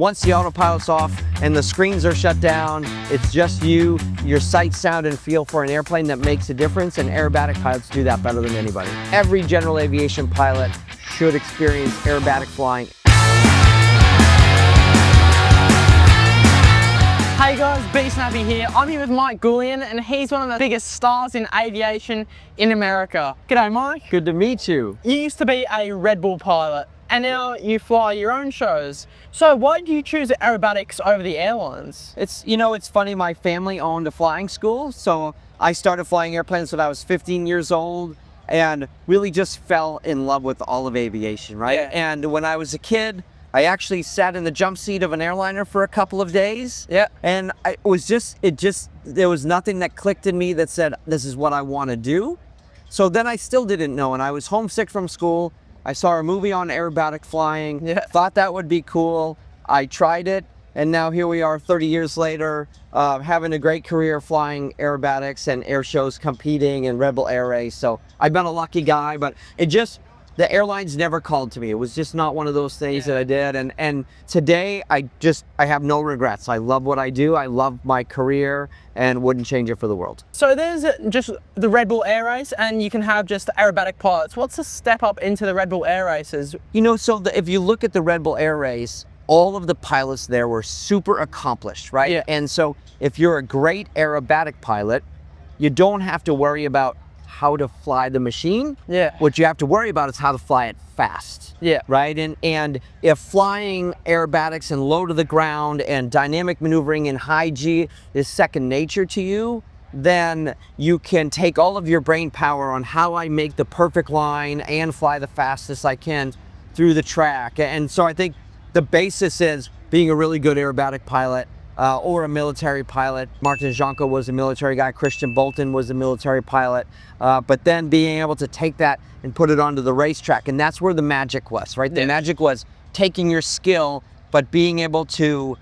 Once the autopilot's off and the screens are shut down, it's just you, your sight, sound, and feel for an airplane that makes a difference, and aerobatic pilots do that better than anybody. Every general aviation pilot should experience aerobatic flying. Hey guys, BeSnappy here. I'm here with Mike Goulian, and he's one of the biggest stars in aviation in America. G'day Mike. Good to meet you. You used to be a Red Bull pilot, and now you fly your own shows. So why did you choose aerobatics over the airlines? It's funny, my family owned a flying school, so I started flying airplanes when I was 15 years old and really just fell in love with all of aviation, right? Yeah. And when I was a kid, I actually sat in the jump seat of an airliner for a couple of days. Yeah. And there was nothing that clicked in me that said, this is what I want to do. So then I still didn't know, and I was homesick from school. I saw a movie on aerobatic flying, thought that would be cool. I tried it, and now here we are 30 years later, having a great career flying aerobatics and air shows, competing in Red Bull Air Race. So I've been a lucky guy, but the airlines never called to me. It was just not one of those things that I did. And today I have no regrets. I love what I do. I love my career and wouldn't change it for the world. So there's just the Red Bull Air Race, and you can have just aerobatic pilots. What's the step up into the Red Bull Air Races? If you look at the Red Bull Air Race, all of the pilots there were super accomplished, right? Yeah. And so if you're a great aerobatic pilot, you don't have to worry about how to fly the machine. Yeah. What you have to worry about is how to fly it fast. Yeah. Right? And if flying aerobatics and low to the ground and dynamic maneuvering in high G is second nature to you, then you can take all of your brain power on how I make the perfect line and fly the fastest I can through the track. And so I think the basis is being a really good aerobatic pilot, or a military pilot. Martin Janko was a military guy. Christian Bolton was a military pilot. But then being able to take that and put it onto the racetrack. And that's where the magic was, right? The magic was taking your skill, but being able to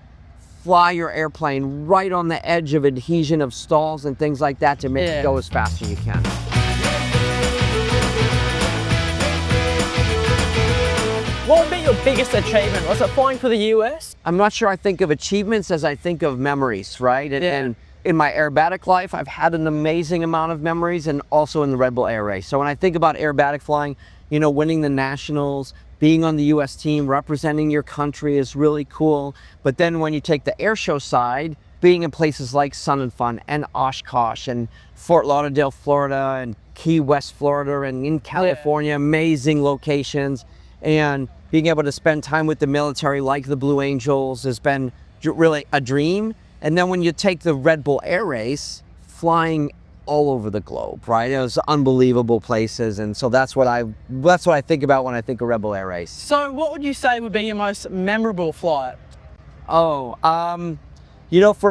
fly your airplane right on the edge of adhesion of stalls and things like that to make it go as fast as you can. What would be your biggest achievement? Was it flying for the US? I'm not sure I think of achievements as I think of memories, right? And in my aerobatic life, I've had an amazing amount of memories, and also in the Red Bull Air Race. So when I think about aerobatic flying, winning the nationals, being on the US team, representing your country is really cool. But then when you take the air show side, being in places like Sun and Fun and Oshkosh and Fort Lauderdale, Florida, and Key West, Florida, and in California, amazing locations. And being able to spend time with the military like the Blue Angels has been really a dream. And then when you take the Red Bull Air Race, flying all over the globe, right? It was unbelievable places. And so that's what I think about when I think of Red Bull Air Race. So what would you say would be your most memorable flight? For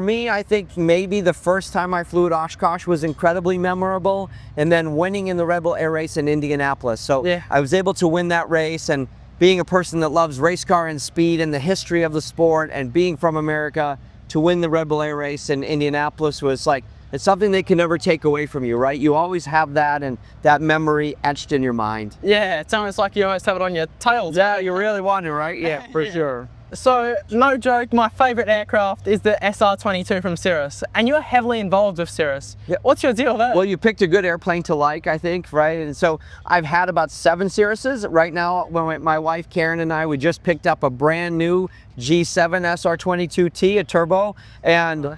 me, I think maybe the first time I flew at Oshkosh was incredibly memorable, and then winning in the Red Bull Air Race in Indianapolis. So I was able to win that race, and being a person that loves race car and speed and the history of the sport, and being from America, to win the Red Bull Air Race in Indianapolis was like, it's something they can never take away from you, right? You always have that, and that memory etched in your mind. Yeah, it's almost like you almost have it on your tails. Yeah, you really want to, right? Yeah, for sure. So, no joke, my favorite aircraft is the SR-22 from Cirrus, and you're heavily involved with Cirrus. Yeah. What's your deal there? Well, you picked a good airplane to like, I think, right? And so I've had about 7 Cirruses. Right now, when my wife Karen and I, we just picked up a brand new G7 SR-22T, a turbo, and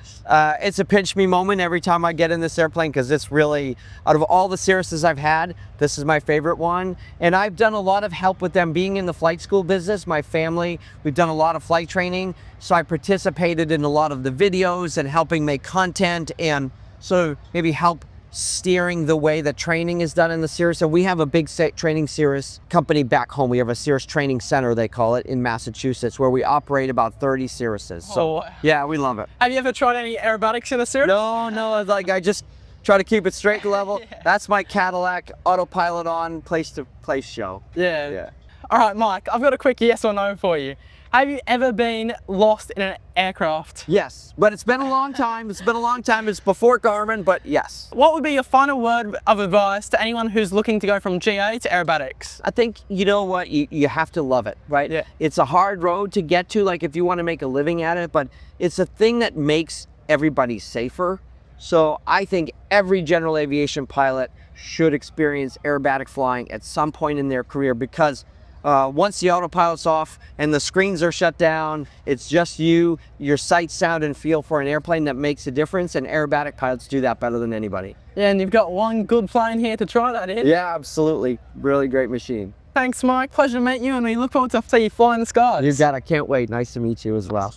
it's a pinch me moment every time I get in this airplane, because it's really, out of all the Cirruses I've had, this is my favorite one. And I've done a lot of help with them being in the flight school business. My family, we've done a lot of flight training, so I participated in a lot of the videos and helping make content, and so maybe help steering the way that training is done in the Cirrus. And we have a big training Cirrus company back home. We have a Cirrus Training Center, they call it, in Massachusetts, where we operate about 30 Cirruses. So yeah, we love it. Have you ever tried any aerobatics in a Cirrus? No, like I just try to keep it straight level. That's my Cadillac autopilot on place to place show. Yeah. All right, Mike, I've got a quick yes or no for you. Have you ever been lost in an aircraft? Yes, but it's been a long time. It's been a long time. It's before Garmin, but yes. What would be your final word of advice to anyone who's looking to go from GA to aerobatics? I think, you know what, you have to love it, right? Yeah. It's a hard road to get to, like if you want to make a living at it, but it's a thing that makes everybody safer. So I think every general aviation pilot should experience aerobatic flying at some point in their career, because once the autopilot's off and the screens are shut down, it's just you, your sight, sound, and feel for an airplane that makes a difference, and aerobatic pilots do that better than anybody. Yeah, and you've got one good plane here to try that in. Yeah, absolutely. Really great machine. Thanks, Mike. Pleasure to meet you, and we look forward to see you fly in the skies. You got it. Can't wait. Nice to meet you as well.